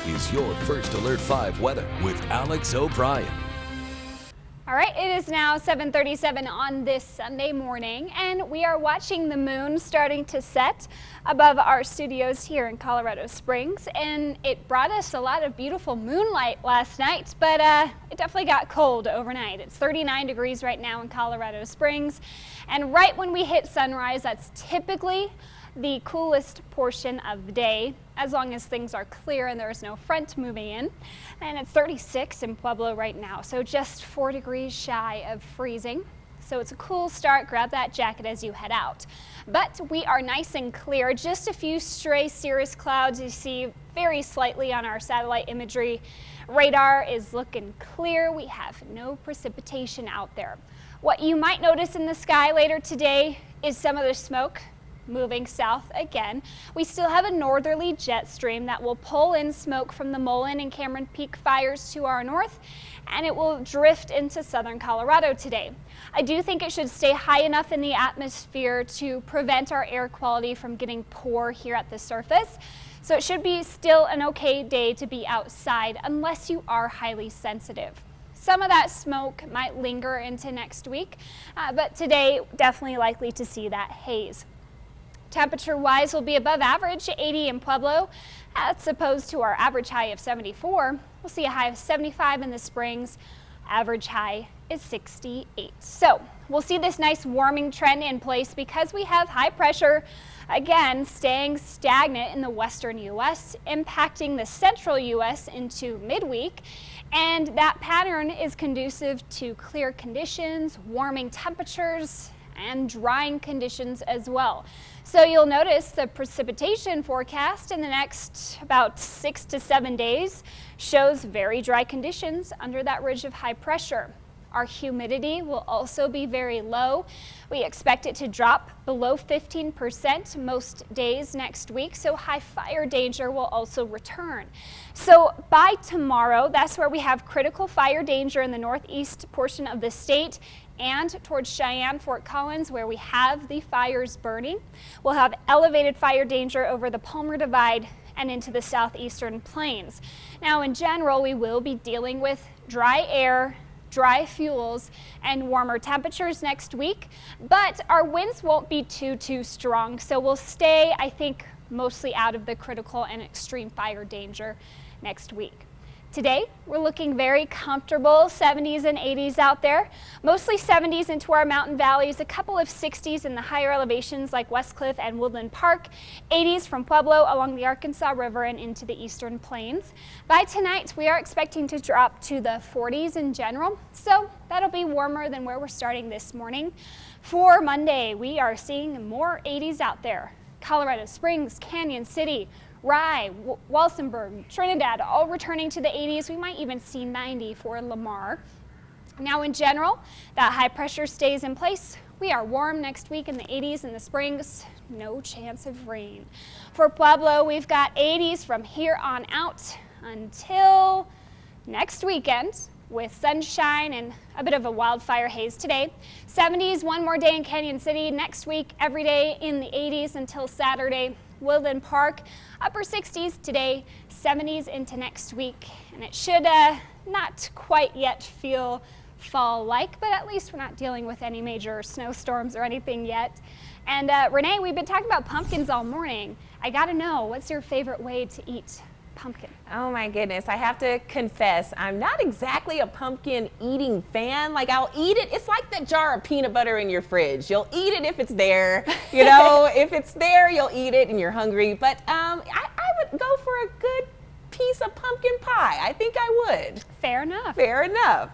is your First Alert 5 weather with Alex O'Brien. All right, it is now 7:37 on this Sunday morning, and we are watching the moon starting to set above our studios here in Colorado Springs, and it brought us a lot of beautiful moonlight last night, but it definitely got cold overnight. It's 39 degrees right now in Colorado Springs, and right when we hit sunrise, that's typically the coolest portion of the day, as long as things are clear and there's no front moving in. And it's 36 in Pueblo right now, so just 4 degrees shy of freezing. So it's a cool start. Grab that jacket as you head out. But we are nice and clear. Just a few stray cirrus clouds you see very slightly on our satellite imagery. Radar is looking clear. We have no precipitation out there. What you might notice in the sky later today is some of the smoke moving south again. We still have a northerly jet stream that will pull in smoke from the Mullen and Cameron Peak fires to our north, and it will drift into southern Colorado today. I do think it should stay high enough in the atmosphere to prevent our air quality from getting poor here at the surface. So it should be still an okay day to be outside unless you are highly sensitive. Some of that smoke might linger into next week, but today definitely likely to see that haze. Temperature-wise, will be above average, 80 in Pueblo. That's opposed to our average high of 74. We'll see a high of 75 in the Springs. Average high is 68. So we'll see this nice warming trend in place because we have high pressure, again, staying stagnant in the western U.S., impacting the central U.S. into midweek. And that pattern is conducive to clear conditions, warming temperatures, and drying conditions as well. So you'll notice the precipitation forecast in the next about 6 to 7 days shows very dry conditions under that ridge of high pressure. Our humidity will also be very low. We expect it to drop below 15% most days next week, so high fire danger will also return. So by tomorrow, that's where we have critical fire danger in the northeast portion of the state and towards Cheyenne, Fort Collins, where we have the fires burning. We'll have elevated fire danger over the Palmer Divide and into the southeastern plains. Now, in general, we will be dealing with dry air, dry fuels, and warmer temperatures next week, but our winds won't be too strong, so we'll stay, I think, mostly out of the critical and extreme fire danger next week. Today, we're looking very comfortable, 70s and 80s out there, mostly 70s into our mountain valleys, a couple of 60s in the higher elevations like Westcliff and Woodland Park, 80s from Pueblo along the Arkansas River and into the eastern plains. By tonight, we are expecting to drop to the 40s in general, so that'll be warmer than where we're starting this morning. For Monday, we are seeing more 80s out there. Colorado Springs, Canyon City, Rye, Walsenburg, Trinidad, all returning to the 80s. We might even see 90 for Lamar. Now in general, that high pressure stays in place. We are warm next week in the 80s in the Springs. No chance of rain. For Pueblo, we've got 80s from here on out until next weekend, with sunshine and a bit of a wildfire haze today. 70s one more day in Canyon City. Next week, every day in the 80s until Saturday. Woodland Park, upper 60s today, 70s into next week. And it should not quite yet feel fall-like, but at least we're not dealing with any major snowstorms or anything yet. And Renee, we've been talking about pumpkins all morning. I gotta know, what's your favorite way to eat pumpkin? Oh my goodness, I have to confess, I'm not exactly a pumpkin eating fan. Like, I'll eat it. It's like that jar of peanut butter in your fridge. You'll eat it if it's there. You know, if it's there, you'll eat it and you're hungry. But I would go for a good piece of pumpkin pie. I think I would. Fair enough. Fair enough.